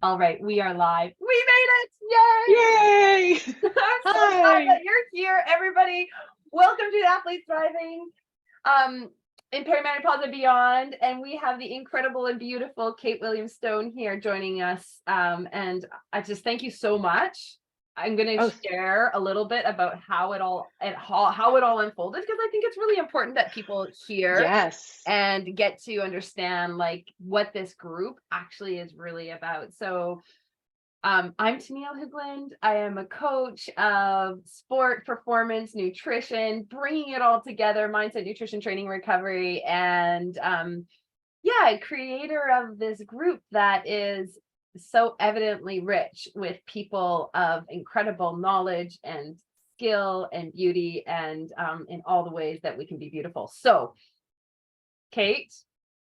All right, we are live. We made Yay! it! Yay! I'm so glad Hi. that you're here, everybody. Welcome to Athletes Thriving in Perimenopause and Beyond. And we have the incredible and beautiful Kate Williams-Stone here joining us. And I just thank you so much. I'm going to Oh, share a little bit about how it all and how it all unfolded, because I think it's really important that people hear yes. and get to understand like what this group actually is really about. So I'm Tennille Hoogland. I am a coach of sport, performance, nutrition, bringing it all together, mindset, nutrition, training, recovery, and creator of this group that is so evidently rich with people of incredible knowledge and skill and beauty, and in all the ways that we can be beautiful. So Kate,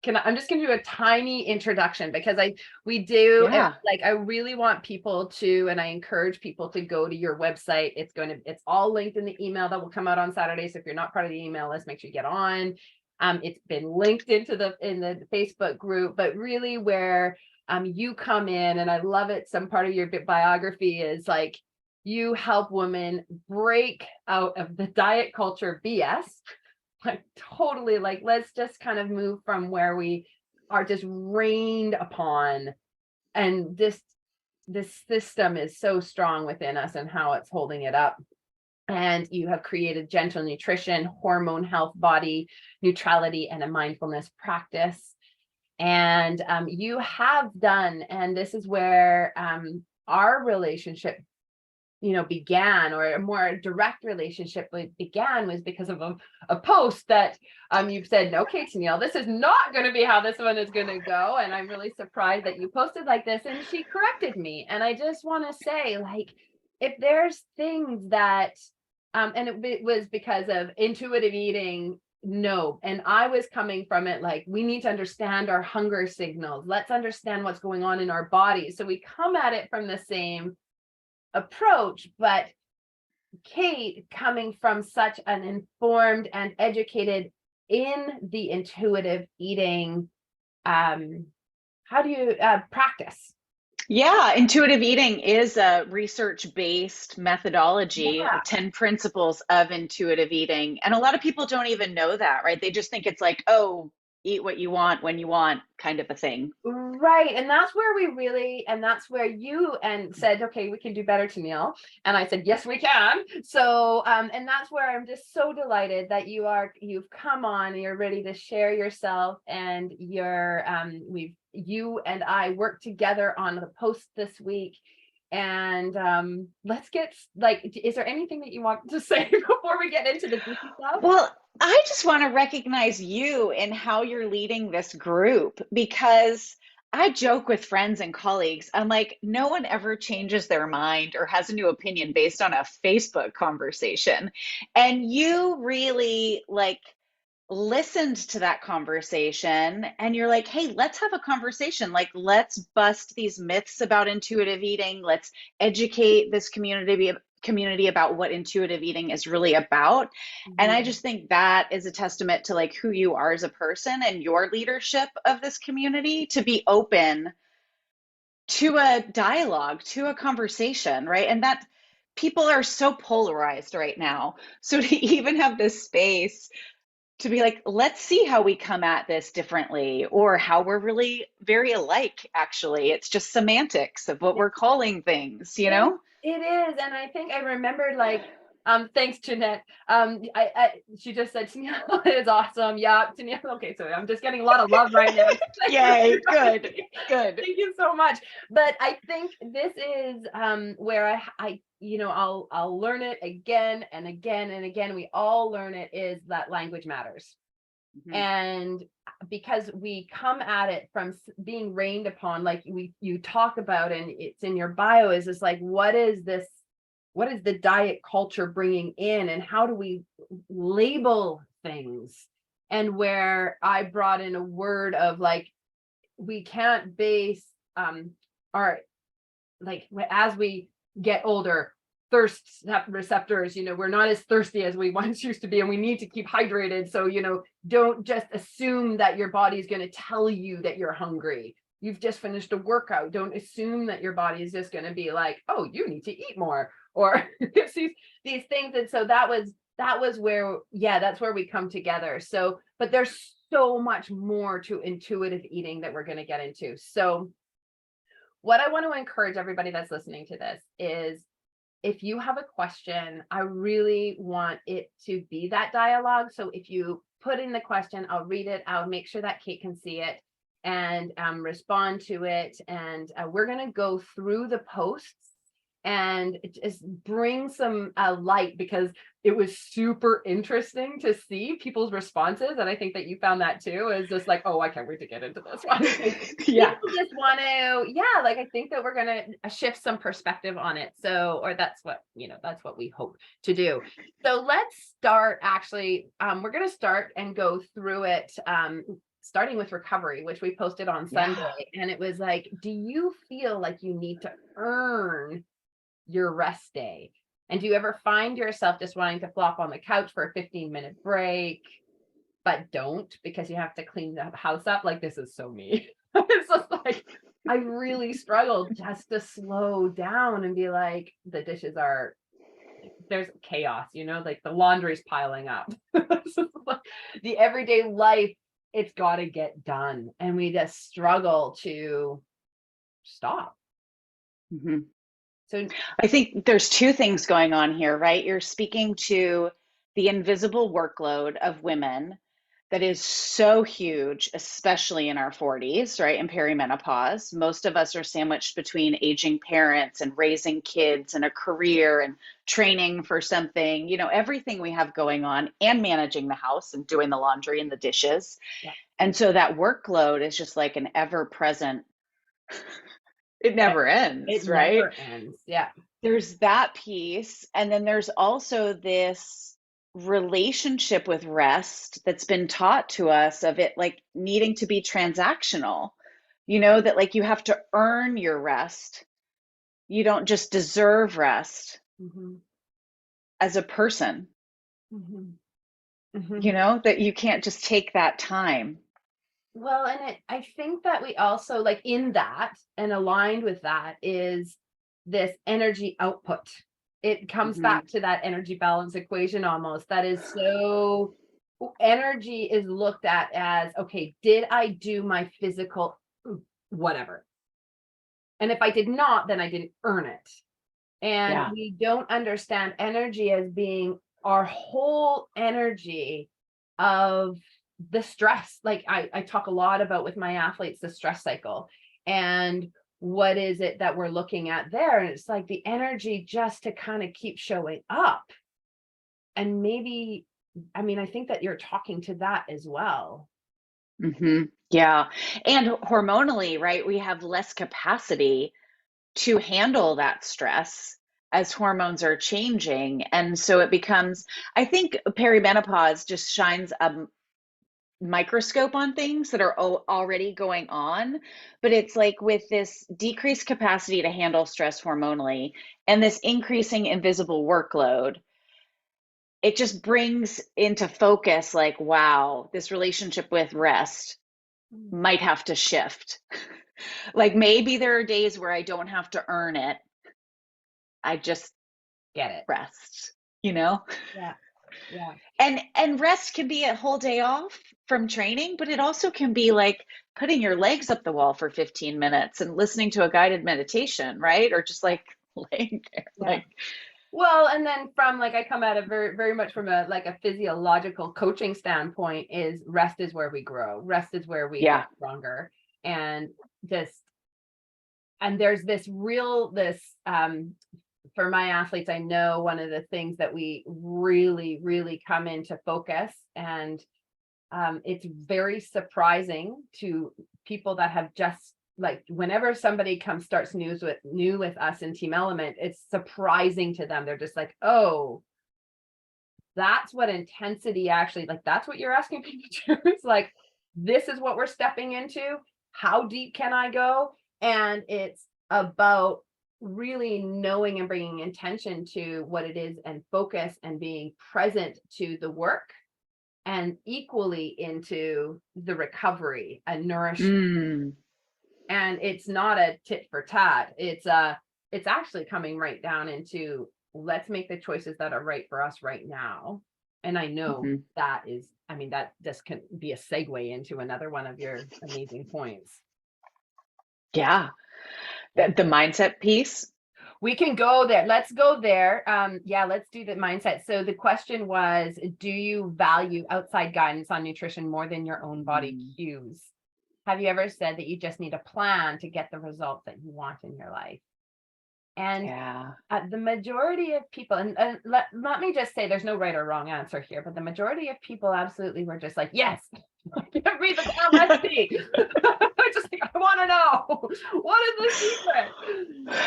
I'm just going to do a tiny introduction because we do Yeah. like I really want people to, and I encourage people to go to your website. It's all linked in the email that will come out on Saturday. So if you're not part of the email list, make sure you get on. It's been linked into in the Facebook group, but really where you come in, and I love it. Some part of your biography is like you help women break out of the diet culture BS. Like totally, like let's just kind of move from where we are just rained upon, and this system is so strong within us and how it's holding it up. And you have created gentle nutrition, hormone health, body neutrality, and a mindfulness practice. And you have done, and this is where our relationship began, or a more direct relationship began, was because of a post that you've said, okay, Tennille, this is not going to be how this one is going to go. And I'm really surprised that you posted like this. And she corrected me. And I just want to say, like, if there's things that, and it was because of intuitive eating, no. And I was coming from it like, we need to understand our hunger signals. Let's understand what's going on in our bodies. So we come at it from the same approach, but Kate, coming from such an informed and educated in the intuitive eating, how do you practice? Yeah. Intuitive eating is a research-based methodology, Yeah. 10 principles of intuitive eating. And a lot of people don't even know that, right? They just think it's like, oh, eat what you want when you want kind of a thing. Right. And that's where and that's where you said, okay, we can do better, Tennille. And I said, yes, we can. So, and that's where I'm just so delighted that you've come on, you're ready to share yourself, and you and I worked together on the post this week. And let's get like, is there anything that you want to say before we get into the goofy stuff? Well, I just want to recognize you in how you're leading this group because I joke with friends and colleagues. I'm like, no one ever changes their mind or has a new opinion based on a Facebook conversation. And you really like listened to that conversation and you're like, hey, let's have a conversation. Like, let's bust these myths about intuitive eating. Let's educate this community about what intuitive eating is really about. And I Mhm. just think that is a testament to like who you are as a person and your leadership of this community to be open to a dialogue, to a conversation, right? And that people are so polarized right now. So to even have this space to be like, let's see how we come at this differently or how we're really very alike, actually. It's just semantics of what we're calling things, you It, know? it is, and I think I remembered like, thanks, Jeanette. She just said Tennille is awesome. Yeah, Tennille. Okay, so I'm just getting a lot of love right now. Thank you, Yay, good, everybody. good. Thank you so much. But I think this is where I'll learn it again and again and again. We all learn it, is that language matters. Mhm. And because we come at it from being rained upon, like you talk about, and it's in your bio, is this like, what is the diet culture bringing in, and how do we label things? And where I brought in a word of like, we can't base our, like, as we get older, thirst receptors, we're not as thirsty as we once used to be, and we need to keep hydrated. So don't just assume that your body's going to tell you that you're hungry. you've just finished a workout. Don't assume that your body is just going to be like, oh, you need to eat more, or it's these things. And so that was where, yeah, that's where we come together. So, but there's so much more to intuitive eating that we're going to get into. So what I want to encourage everybody that's listening to this is, if you have a question, I really want it to be that dialogue. So if you put in the question, I'll read it. I'll make sure that Kate can see it and respond to it. And we're going to go through the posts and just bring some light, because it was super interesting to see people's responses. And I think that you found that too, is just like, oh, I can't wait to get into this one. Yeah. People just want to, yeah, like, I think that we're going to shift some perspective on it. So, or that's what, that's what we hope to do. So let's start, actually, we're going to start and go through it, starting with recovery, which we posted on Sunday. And it was like, do you feel like you need to earn your rest day? And do you ever find yourself just wanting to flop on the couch for a 15-minute break, but don't, because you have to clean the house up? Like, this is so me. It's just like, I really struggled just to slow down and be like, the dishes are, there's chaos, like the laundry's piling up. The everyday life, it's got to get done. And we just struggle to stop. Mm-hmm. So I think there's two things going on here, right? You're speaking to the invisible workload of women that is so huge, especially in our 40s, right? In perimenopause. Most of us are sandwiched between aging parents and raising kids and a career and training for something, everything we have going on, and managing the house and doing the laundry and the dishes. yeah. And so that workload is just like an ever present, it never ends, It right? never ends. Yeah. There's that piece. And then there's also this relationship with rest that's been taught to us of it like needing to be transactional, that like you have to earn your rest. You don't just deserve rest Mm-hmm. as a person, Mm-hmm. Mm-hmm. that you can't just take that time. Well, and I think that we also, like, in that and aligned with that is this energy output. It comes Mhm. back to that energy balance equation almost. That is so, energy is looked at as, okay, did I do my physical whatever? And if I did not, then I didn't earn it. And Yeah. we don't understand energy as being our whole energy of the stress. Like, I talk a lot about with my athletes, the stress cycle, and what is it that we're looking at there. And it's like the energy just to kind of keep showing up. And maybe, I mean, I think that you're talking to that as well. Yeah. And hormonally, right, we have less capacity to handle that stress as hormones are changing. And so it becomes, I think perimenopause just shines a microscope on things that are already going on. But it's like with this decreased capacity to handle stress hormonally and this increasing invisible workload, it just brings into focus like, wow, this relationship with rest might have to shift. Like maybe there are days where I don't have to earn it. I just Get it? rest, Yeah. Yeah. And rest can be a whole day off from training, but it also can be like putting your legs up the wall for 15 minutes and listening to a guided meditation, right? Or just like laying there. Yeah. Well, and then from, like, I come at it very, very much from a physiological coaching standpoint, is rest is where we grow. Rest is where we Yeah. get stronger. And just, and there's this real, for my athletes, I know one of the things that we really, really come into focus, and it's very surprising to people that have just, like, whenever somebody starts new with us in Team Element, it's surprising to them. They're just like, oh, that's what intensity actually, like, that's what you're asking people to do. It's like, this is what we're stepping into. How deep can I go? And it's about really knowing and bringing intention to what it is, and focus, and being present to the work, and equally into the recovery and nourishment. Mm. And it's not a tit for tat. It's actually coming right down into, let's make the choices that are right for us right now. And I know Mhm. that is, I mean, that just can be a segue into another one of your amazing points. Yeah. Yeah. The mindset piece. We can go there. Let's go there. Yeah, let's do the mindset. So the question was, do you value outside guidance on nutrition more than your own body Mm, cues? Have you ever said that you just need a plan to get the results that you want in your life? And yeah. the majority of people, and let me just say, there's no right or wrong answer here, but the majority of people absolutely were just like, yes, give me the damn recipe. I just think, I want to know, what is the secret?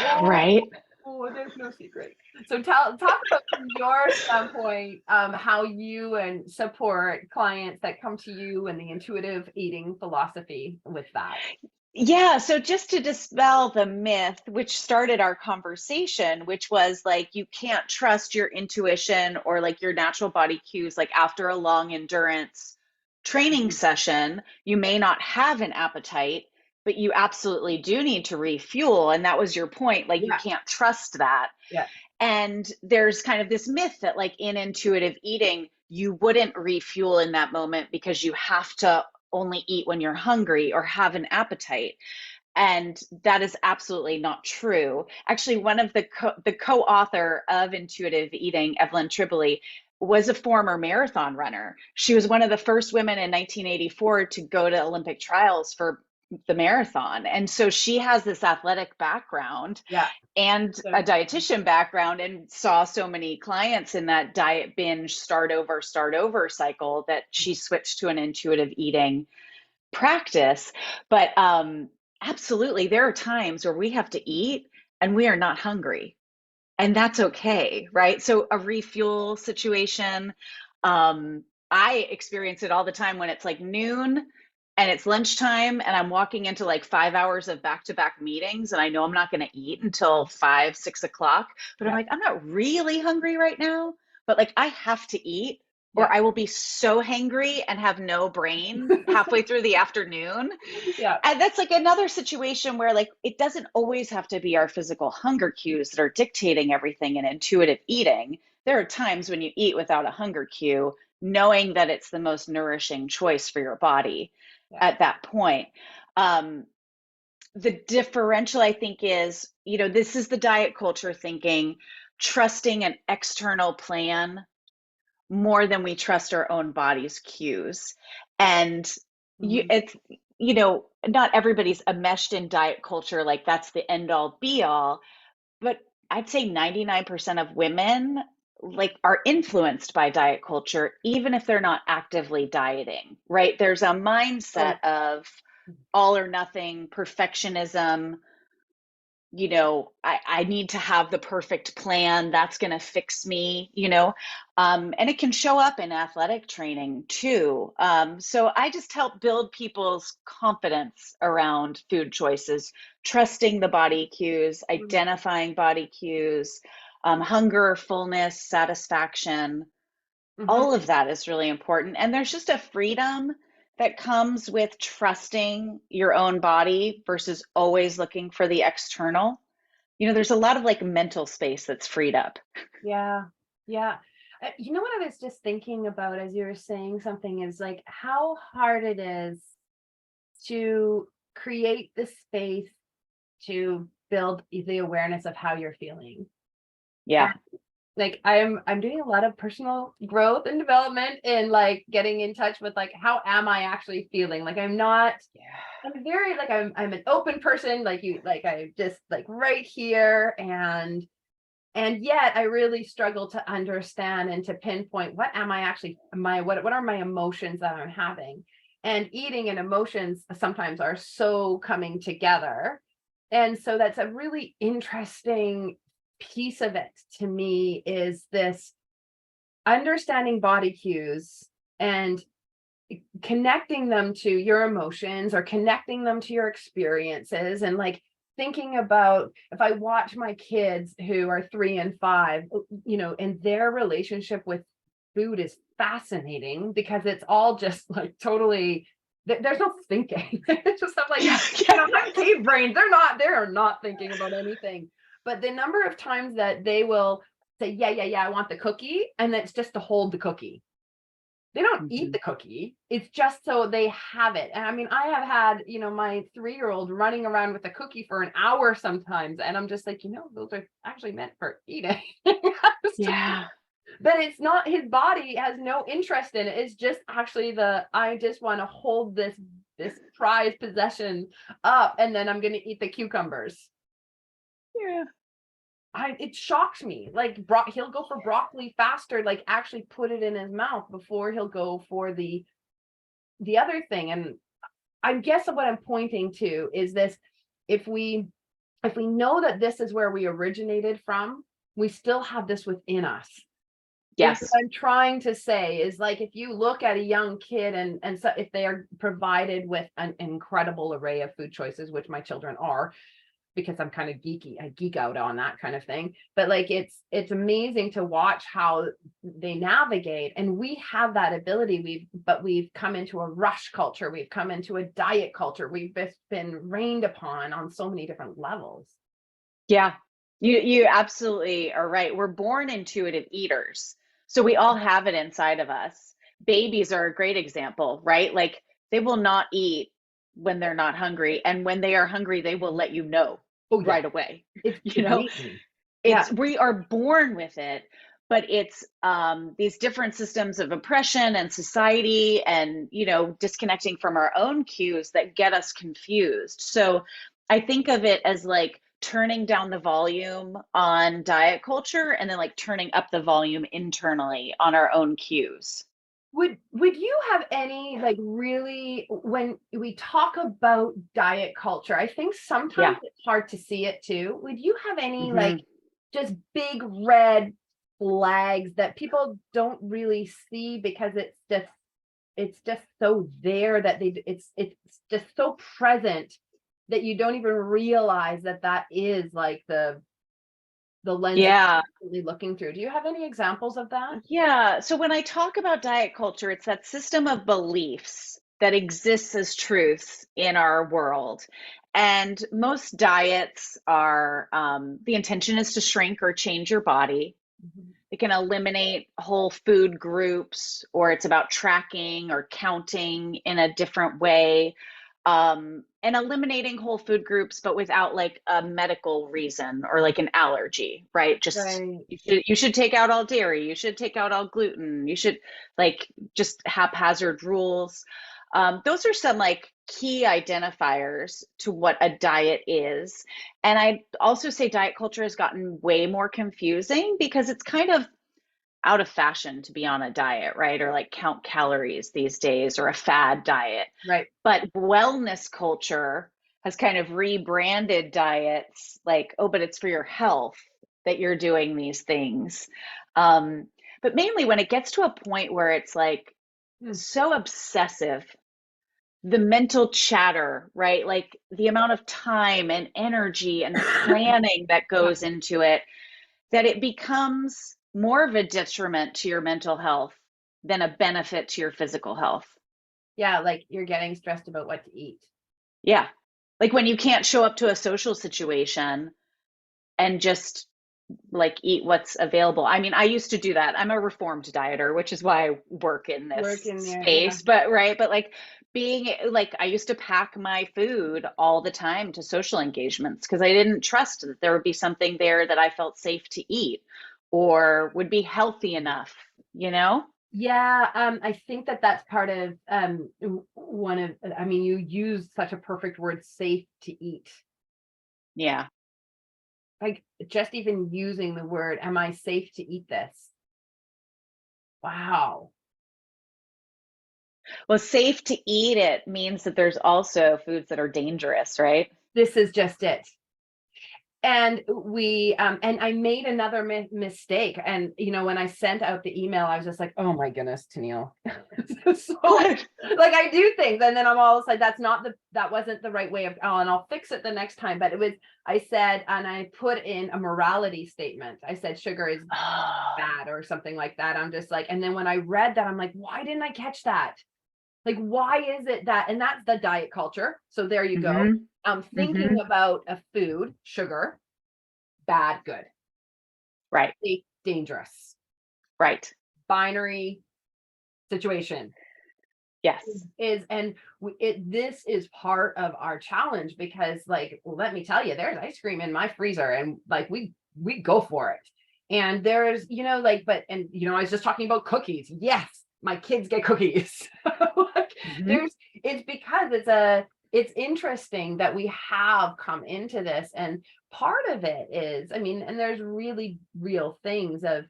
Well, Right. oh, there's no secret. So talk about from your standpoint, how you and support clients that come to you and the intuitive eating philosophy with that. Yeah, so just to dispel the myth, which started our conversation, which was like you can't trust your intuition or like your natural body cues, like after a long endurance training Mhm. session, you may not have an appetite, but you absolutely do need to refuel. And that was your point. Like you Yeah, can't trust that. yeah, And there's kind of this myth that, like, in intuitive eating, you wouldn't refuel in that moment because you have to only eat when you're hungry or have an appetite. And that is absolutely not true. Actually, one of the co-author of Intuitive Eating, Evelyn Tribole, was a former marathon runner. She was one of the first women in 1984 to go to Olympic trials for the marathon. And so she has this athletic background yeah. and So a interesting. dietitian background, and saw so many clients in that diet binge start over cycle that she switched to an intuitive eating practice. But absolutely, there are times where we have to eat and we are not hungry, and that's okay, right? So a refuel situation, I experience it all the time when it's like noon and it's lunchtime and I'm walking into like 5 hours of back-to-back meetings and I know I'm not going to eat until 5, 6 o'clock, but I'm Yeah, like, I'm not really hungry right now, but like I have to eat yeah. or I will be so hangry and have no brain halfway through the afternoon. Yeah. And that's like another situation where, like, it doesn't always have to be our physical hunger cues that are dictating everything in intuitive eating. There are times when you eat without a hunger cue, knowing that it's the most nourishing choice for your body Yeah. at that point. Um, the differential, I think, is, this is the diet culture thinking, trusting an external plan more than we trust our own body's cues. And Mhm. it's, not everybody's enmeshed in diet culture, like that's the end all be all, but I'd say 99% of women like are influenced by diet culture, even if they're not actively dieting, right? There's a mindset So of all or nothing, perfectionism. I need to have the perfect plan that's going to fix me, and it can show up in athletic training too. So I just help build people's confidence around food choices, trusting the body cues, mhm, identifying body cues, hunger, fullness, satisfaction. mhm. All of that is really important. And there's just a freedom that comes with trusting your own body versus always looking for the external. There's a lot of like mental space that's freed up. Yeah, yeah. You know what I was just thinking about as you were saying something is like how hard it is to create the space to build the awareness of how you're feeling. Yeah. Like I'm doing a lot of personal growth and development and like getting in touch with like how am I actually feeling? Like Yeah. I'm very like I'm an open person, like you like I just like right here, and yet I really struggle to understand and to pinpoint what am I actually my what are my emotions that I'm having. And eating and emotions sometimes are so coming together. And so that's a really interesting piece of it to me is this understanding body cues and connecting them to your emotions or connecting them to your experiences and like thinking about if I watch my kids who are 3 and 5, and their relationship with food is fascinating because it's all just like totally there's no thinking. It's just I'm like, Yeah. I'm cave brains. They're not thinking about anything. But the number of times that they will say, yeah, I want the cookie. And it's just to hold the cookie. They don't eat Mhm. the cookie. It's just so they have it. And I mean, I have had, my 3-year-old running around with a cookie for an hour sometimes. And I'm just like, those are actually meant for eating. Yeah. But it's not, his body has no interest in it. It's just actually I just want to hold this prized possession up, and then I'm going to eat the cucumbers. Yeah. It shocks me. Like he'll go for broccoli faster, like actually put it in his mouth before he'll go for the other thing. And I guess what I'm pointing to is this: if we know that this is where we originated from, we still have this within us. Is what Yes. I'm trying to say is, like, if you look at a young kid and so if they are provided with an incredible array of food choices, which my children are, because I'm kind of geeky, I geek out on that kind of thing. But like it's amazing to watch how they navigate. And we have that ability. We've come into a rush culture, we've come into a diet culture, we've just been rained upon on so many different levels. Yeah. You absolutely are right. We're born intuitive eaters. So we all have it inside of us. Babies are a great example, right? Like they will not eat when they're not hungry. And when they are hungry, they will let you know Oh yeah, right away. it's You know, amazing. Yeah. it's we are born with it, but it's these different systems of oppression and society and disconnecting from our own cues that get us confused. So I think of it as like turning down the volume on diet culture and then like turning up the volume internally on our own cues. Would you have any, like, really, when we talk about diet culture, I think sometimes Yeah. it's hard to see it too. Would you have any, like, Hmm. just big red flags that people don't really see because it's just so there that it's just so present that you don't even realize that is like the lens that Yeah. you're really looking through. Do you have any examples of that? Yeah. So when I talk about diet culture, it's that system of beliefs that exists as truths in our world. And most diets are the intention is to shrink or change your body. Mhm. It can eliminate whole food groups, or it's about tracking or counting in a different way, and eliminating whole food groups, but without like a medical reason or like an allergy, right? Just Right. you should take out all dairy, you should take out all gluten, you should like just haphazard rules. Those are some like key identifiers to what a diet is. And I also say diet culture has gotten way more confusing because it's kind of out of fashion to be on a diet, right? Or like count calories these days or a fad diet. Right. But wellness culture has kind of rebranded diets like, oh, but it's for your health that you're doing these things. Um, but mainly when it gets to a point where it's like Hmm. so obsessive, the mental chatter, right? Like the amount of time and energy and planning that Yeah. goes into it, that it becomes more of a detriment to your mental health than a benefit to your physical health. Yeah, like you're getting stressed about what to eat. Yeah. Like when you can't show up to a social situation and just like eat what's available. I mean, I used to do that. I'm a reformed dieter, which is why I work in Work this in there, yeah. space. But right, but like being like I used to pack my food all the time to social engagements because I didn't trust that there would be something there that I felt safe to eat or would be healthy enough, you know? Yeah, I think that's part of one of, I mean, you use such a perfect word, safe to eat. Yeah. Like just even using the word, am I safe to eat this? Wow. Well, safe to eat it means that there's also foods that are dangerous, right? This is just it. And and I made another mistake. And when I sent out the email, I was just like, oh my goodness, Tennille. So, What? like, I do things, and then I'm always like, that wasn't the right way of, oh, and I'll fix it the next time. But I said, and I put in a morality statement. I said sugar is Oh. bad or something like that. I'm just like, and then when I read that, I'm like, why didn't I catch that? Like, why is it that, and that's the diet culture. So there you go. Hmm. I'm thinking Hmm. about a food, sugar, bad, good, Right. safe, dangerous, Right. binary situation. Yes. Is and this is part of our challenge because, like, let me tell you, there's ice cream in my freezer, and like we go for it. And there's, like, but and I was just talking about cookies. Yes, my kids get cookies. Like, Hmm. there's it's because it's interesting that we have come into this, and part of it is, I mean, and there's really real things of,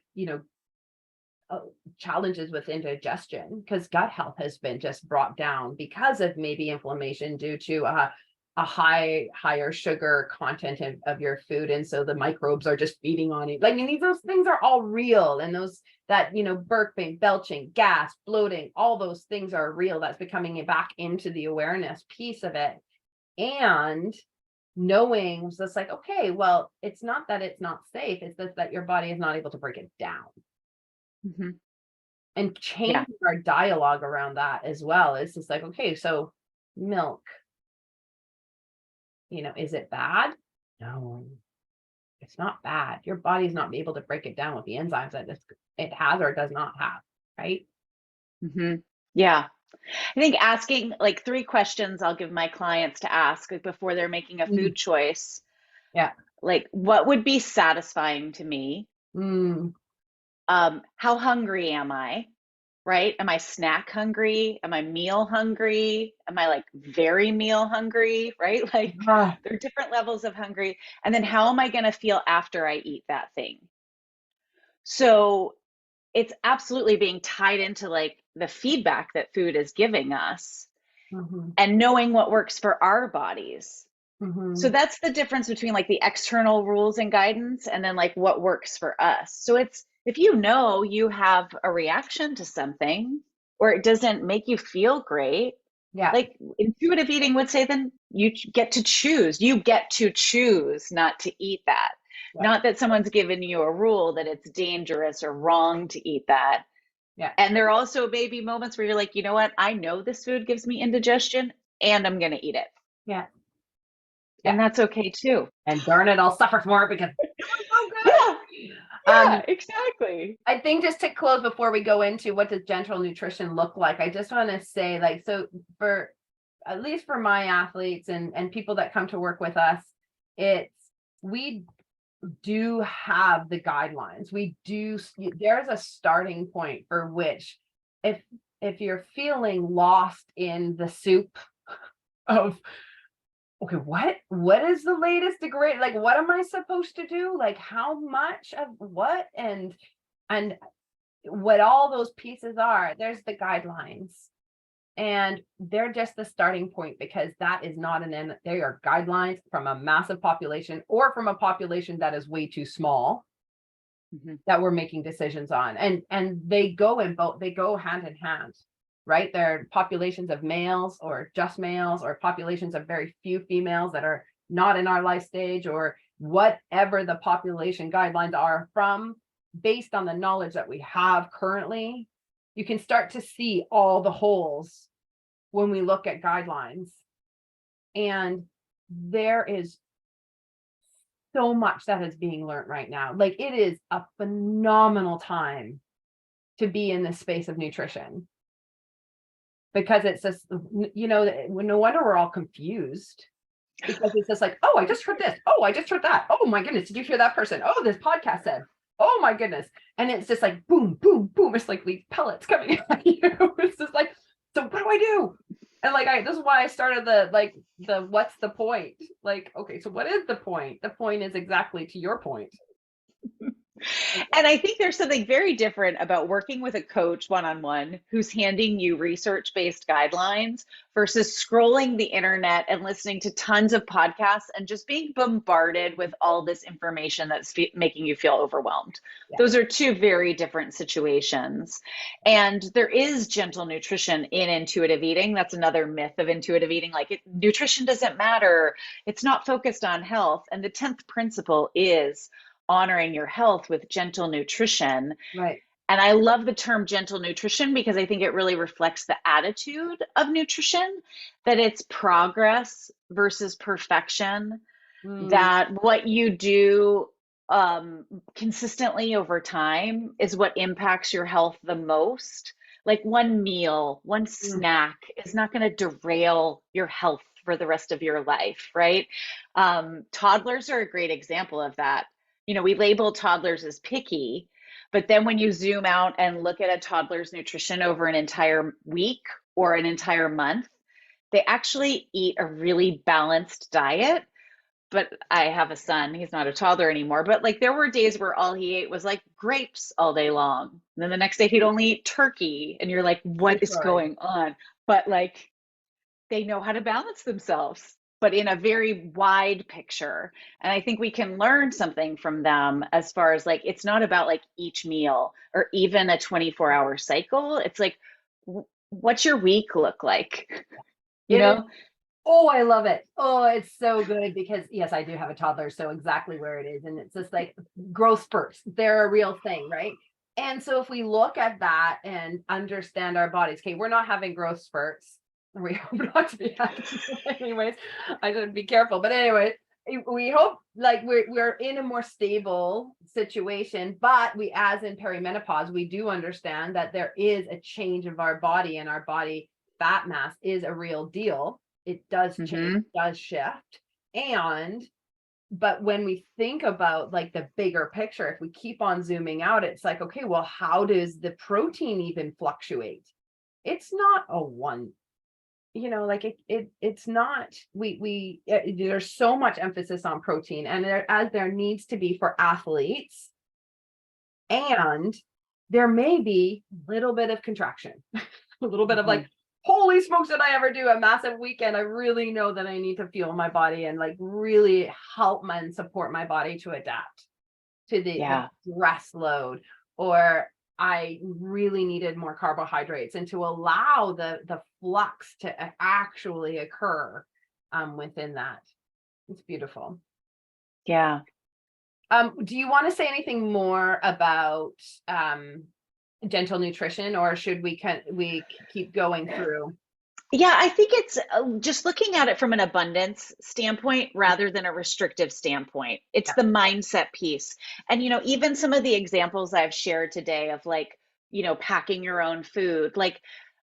uh, challenges with indigestion, because gut health has been just brought down because of maybe inflammation due to a higher sugar content of your food, and so the microbes are just feeding on it. Like, I mean, those things are all real, and those that burping, belching, gas, bloating, all those things are real. That's becoming back into the awareness piece of it, and knowing just like, okay, well, it's not that it's not safe, it's just that your body is not able to break it down, Hmm. and Yeah. changing our dialogue around that as well. It's just like, okay, so milk, is it bad? No, it's not bad. Your body's not able to break it down with the enzymes that it has or does not have, right? Hmm. Yeah. I think asking like three questions I'll give my clients to ask like, before they're making a Mm, food choice. yeah. Like, what would be satisfying to me? Mm, How hungry am I? Right? Am I snack hungry? Am I meal hungry? Am I like very meal hungry? Right? Like, ah, there are different levels of hungry. And then how am I going to feel after I eat that thing? So it's absolutely being tied into like the feedback that food is giving us mhm, and knowing what works for our bodies. So mhm. that's the difference between like the external rules and guidance and then like what works for us. So it's if you know you have a reaction to something or it doesn't make you feel great, Yeah, like intuitive eating would say, then you get to choose. You get to choose not to eat that. yeah, Not that someone's given you a rule that it's dangerous or wrong to eat that. yeah, And there are also maybe moments where you're like, you know what? I know this food gives me indigestion and I'm going to eat it. yeah, yeah. And that's okay too. And darn it, I'll suffer for it because it was so Yeah. good. Yeah, exactly. I think, just to close before we go into what does gentle nutrition look like, I just want to say, like, so for at least for my athletes and people that come to work with us, it's we do have the guidelines. We do, there's a starting point for which, if you're feeling lost in the soup of, okay, what is the latest degree, like, what am I supposed to do, like, how much of what, and what all those pieces are, there's the guidelines. And they're just the starting point, because that is not an end. They are guidelines from a massive population or from a population that is way too small Mhm. that we're making decisions on. And they go in both, they go hand in hand, right? They're populations of males or just males, or populations of very few females that are not in our life stage, or whatever the population guidelines are from, based on the knowledge that we have currently. You can start to see all the holes when we look at guidelines. And there is so much that is being learned right now. Like, it is a phenomenal time to be in this space of nutrition, because it's just, no wonder we're all confused, because it's just like, oh, I just heard this. Oh, I just heard that. Oh my goodness. Did you hear that person? Oh, this podcast said, oh my goodness. And it's just like, boom, boom, boom. It's like these pellets coming at you. It's just like, so what do I do? And like, this is why I started the what's the point? Like, okay, so what is the point? The point is exactly to your point. And I think there's something very different about working with a coach one on one who's handing you research based guidelines versus scrolling the internet and listening to tons of podcasts and just being bombarded with all this information that's making you feel overwhelmed. Yeah. Those are two very different situations. And there is gentle nutrition in intuitive eating. That's another myth of intuitive eating. Like nutrition doesn't matter, it's not focused on health. And the 10th principle is honoring your health with gentle nutrition. Right. And I love the term gentle nutrition because I think it really reflects the attitude of nutrition, that it's progress versus perfection, Mm, that what you do consistently over time is what impacts your health the most. Like one meal, one mm, snack is not going to derail your health for the rest of your life, right? Toddlers are a great example of that. You know, we label toddlers as picky, but then when you zoom out and look at a toddler's nutrition over an entire week or an entire month, they actually eat a really balanced diet. But I have a son, he's not a toddler anymore. But like there were days where all he ate was like grapes all day long. And then the next day he'd only eat turkey. And you're like, true what is story. going on? But like they know how to balance themselves, but in a very wide picture. And I think we can learn something from them as far as like, it's not about like each meal or even a 24-hour cycle. It's like, what's your week look like? You It is. know? Oh, I love it. Oh, it's so good because yes, I do have a toddler, so exactly where it is. And it's just like growth spurts. They're a real thing, right? And so if we look at that and understand our bodies, okay, we're not having growth spurts. We hope not to be having anyways. I should be careful. But anyway, we hope like we're in a more stable situation, but we as in perimenopause, we do understand that there is a change of our body and our body fat mass is a real deal. It does change, Hmm. does shift. And but when we think about like the bigger picture, if we keep on zooming out, it's like, okay, well, how does the protein even fluctuate? It's not a one, like it's not, there's so much emphasis on protein and there needs to be for athletes, and there may be a little bit of contraction, a little bit of Hmm. like, holy smokes, did I ever do a massive weekend? I really know that I need to fuel my body and like really help and support my body to adapt to the Yeah. stress load, or I really needed more carbohydrates and to allow the flux to actually occur within that. It's beautiful. Yeah. Do you want to say anything more about um, gentle nutrition, or should we keep going through? Yeah, I think it's just looking at it from an abundance standpoint rather than a restrictive standpoint. It's Yeah. the mindset piece. And, you know, even some of the examples I've shared today of like, you know, packing your own food, like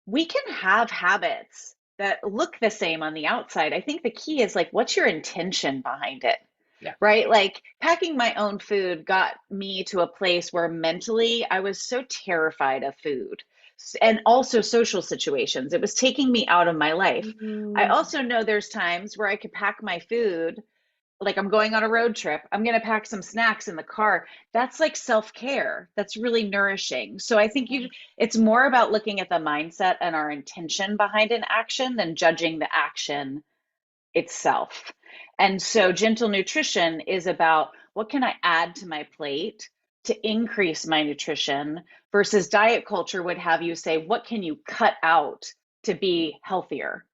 we can have habits that look the same on the outside. I think the key is like, what's your intention behind it? Yeah. Right? Like packing my own food got me to a place where mentally I was so terrified of food and also social situations. It was taking me out of my life. I Mm, also know there's times where I could pack my food, like I'm going on a road trip, I'm going to pack some snacks in the car. That's like self-care. That's really nourishing. So I think it's more about looking at the mindset and our intention behind an action than judging the action itself. And so gentle nutrition is about what can I add to my plate to increase my nutrition versus diet culture would have you say, what can you cut out to be healthier?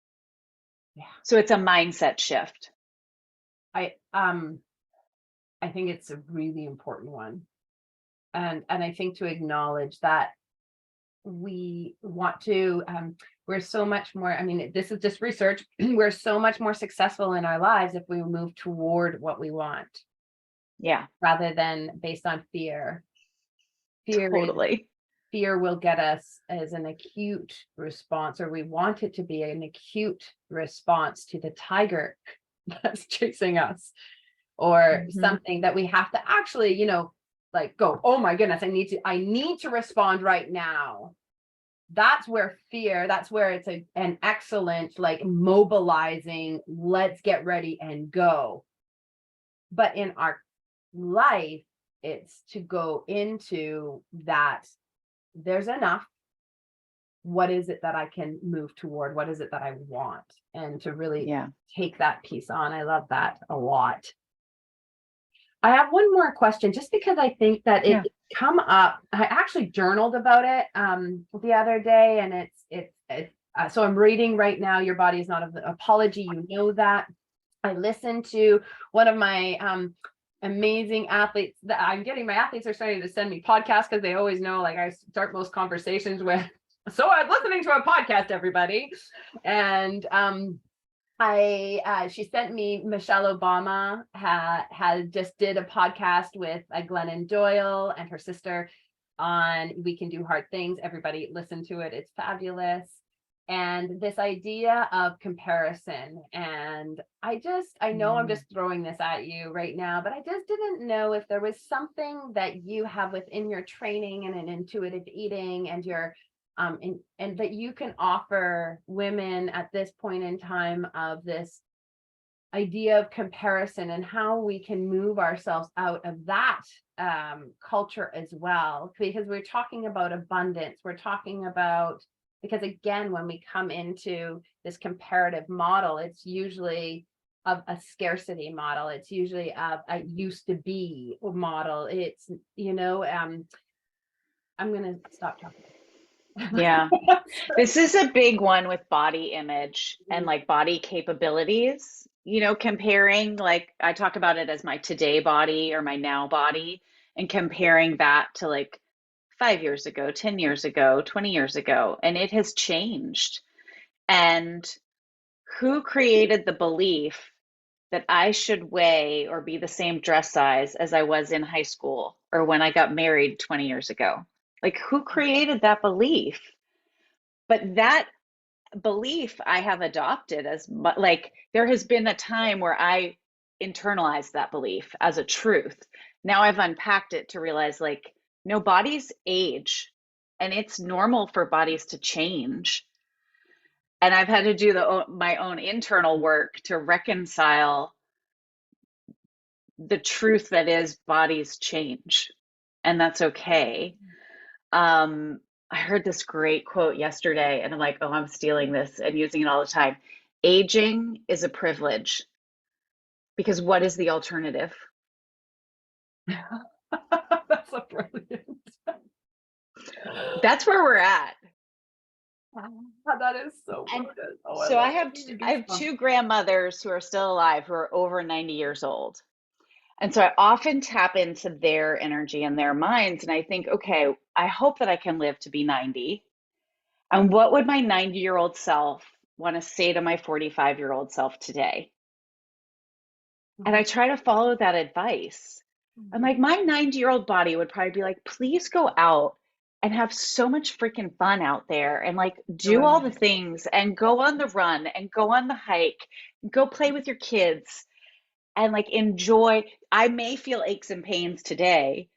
yeah. So it's a mindset shift. I um I think it's a really important one. And I think to acknowledge that we want to we're so much more, I mean, this is just research, we're so much more successful in our lives if we move toward what we want Yeah, rather than based on fear. Fear is totally. fear will get us as an acute response, or we want it to be an acute response to the tiger that's chasing us, or Hmm. something that we have to actually, like go, oh my goodness, I need to respond right now. That's where fear, that's where it's an excellent, like mobilizing, let's get ready and go. But in our life, it's to go into that there's enough. What is it that I can move toward? What is it that I want? And to really Yeah. take that piece on. I love that a lot. I have one more question, just because I think that Yeah. it come up. I actually journaled about it the other day, and so I'm reading right now. Your body is not an apology. You know that. I listened to one of my amazing athletes that I'm getting. My athletes are starting to send me podcasts because they always know, like, I start most conversations with, so I'm listening to a podcast, everybody. And she sent me, Michelle Obama had just did a podcast with Glennon Doyle and her sister on We Can Do Hard Things. Everybody listen to it. It's fabulous. And this idea of comparison. And I know I'm just throwing this at you right now, but I just didn't know if there was something that you have within your training and in intuitive eating and your and that you can offer women at this point in time of this idea of comparison and how we can move ourselves out of that culture as well, because we're talking about abundance, we're talking about, because again, when we come into this comparative model, it's usually of a scarcity model, it's usually of a used to be model. It's, I'm gonna stop talking. Yeah. This is a big one with body image and like body capabilities, comparing, like I talk about it as my today body or my now body, and comparing that to like 5 years ago, 10 years ago, 20 years ago. And it has changed. And who created the belief that I should weigh or be the same dress size as I was in high school or when I got married 20 years ago? Like, who created that belief? But that belief I have adopted as like there has been a time where I internalized that belief as a truth. Now I've unpacked it to realize like no, bodies age and it's normal for bodies to change. And I've had to do my own internal work to reconcile the truth that is bodies change, and that's okay. I heard this great quote yesterday, and I'm like, oh, I'm stealing this and using it all the time. Aging is a privilege because what is the alternative? That's a brilliant. That's where we're at. That is so And good. Oh, I so love I have it. I have two grandmothers who are still alive who are over 90 years old. And so I often tap into their energy and their minds, and I think, okay, I hope that I can live to be 90. And what would my 90-year-old self want to say to my 45-year-old self today? And I try to follow that advice. I'm like, my 90-year-old body would probably be like, please go out and have so much freaking fun out there and like do all the things and go on the run and go on the hike, go play with your kids and like enjoy. I may feel aches and pains today,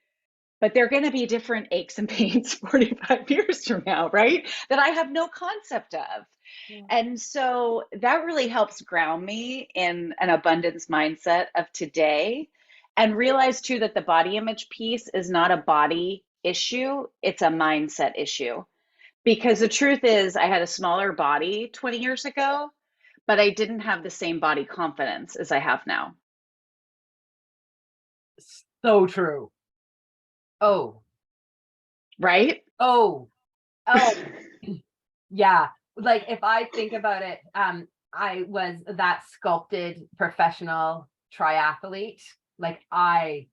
but they're going to be different aches and pains 45 years from now, right? That I have no concept of. And so that really helps ground me in an abundance mindset of today, and realize too that the body image piece is not a body issue, it's a mindset issue. Because the truth is, I had a smaller body 20 years ago, but I didn't have the same body confidence as I have now. So true. Oh, Right? oh, yeah. Like if I think about it, I was that sculpted professional triathlete. Like I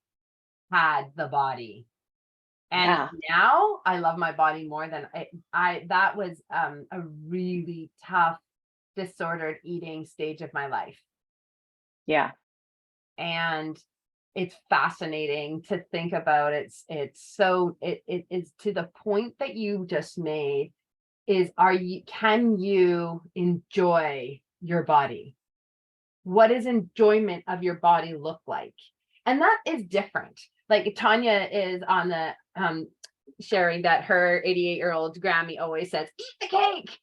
had the body. And Yeah. now I love my body more than I that was a really tough, disordered eating stage of my life. Yeah. And it's fascinating to think about. It is to the point that you just made, is can you enjoy your body? What does enjoyment of your body look like? And that is different. Like Tanya is on the sharing that her 88-year-old Grammy always says, eat the cake.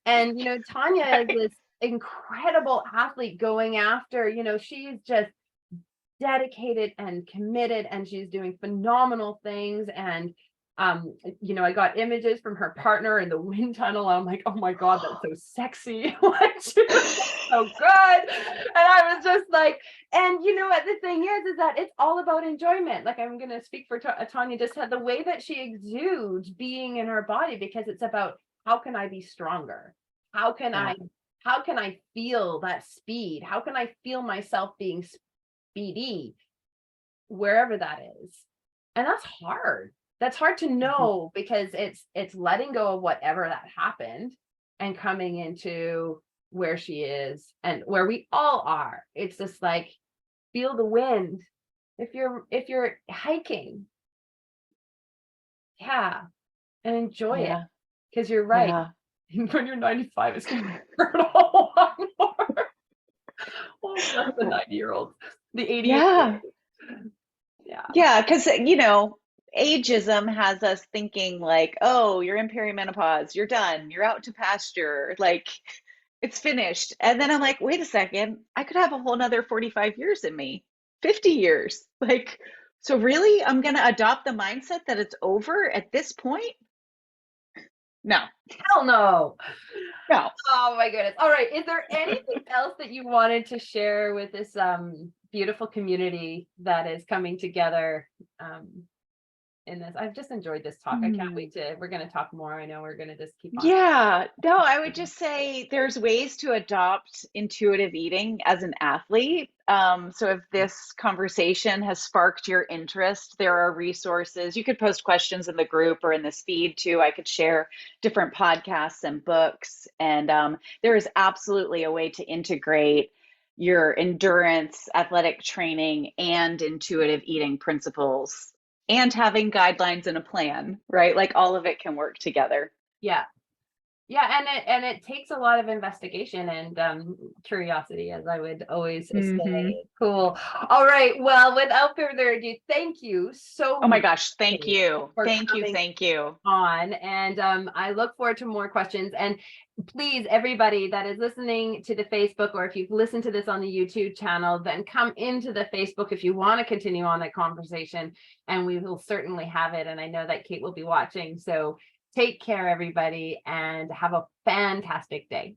And Tanya is this incredible athlete going after, she's just dedicated and committed, and she's doing phenomenal things. And I got images from her partner in the wind tunnel. I'm like, oh my God, that's so sexy. Like, she was so good. And I was just like, and what the thing is that it's all about enjoyment. Like, I'm gonna speak for Tanya, just had the way that she exudes being in her body, because it's about, how can I be stronger? How can Yeah. I feel that speed? How can I feel myself being speedy? wherever that is. And that's hard. That's hard to know because it's letting go of whatever that happened and coming into where she is and where we all are. It's just like feel the wind. If you're hiking, yeah, and enjoy it Yeah. because you're right. Yeah. When you're 95, it's gonna hurt a whole lot more. Oh, bless the 90-year-olds, the 80-year-olds. Yeah. Yeah. Yeah, because ageism has us thinking like, oh, you're in perimenopause, you're done, you're out to pasture, like it's finished. And then I'm like, wait a second, I could have a whole nother 45 years in me, 50 years. Like, so really, I'm gonna adopt the mindset that it's over at this point? No, Hell no. no. Oh my goodness. All right. Is there anything else that you wanted to share with this beautiful community that is coming together in this? I've just enjoyed this talk. I can't wait to, we're going to talk more. I know we're going to just keep on. Yeah, no, I would just say there's ways to adopt intuitive eating as an athlete. So if this conversation has sparked your interest, there are resources. You could post questions in the group or in this feed too. I could share different podcasts and books. And there is absolutely a way to integrate your endurance, athletic training, and intuitive eating principles and having guidelines and a plan, right? Like all of it can work together. Yeah. Yeah, and it takes a lot of investigation and curiosity, as I would always Hmm. say. Cool. All right. Well, without further ado, thank you so Oh my much, gosh, thank Kate, you. for Thank you. coming Thank you. on. And I look forward to more questions. And please, everybody that is listening to the Facebook, or if you've listened to this on the YouTube channel, then come into the Facebook if you want to continue on that conversation. And we will certainly have it. And I know that Kate will be watching. So take care, everybody, and have a fantastic day.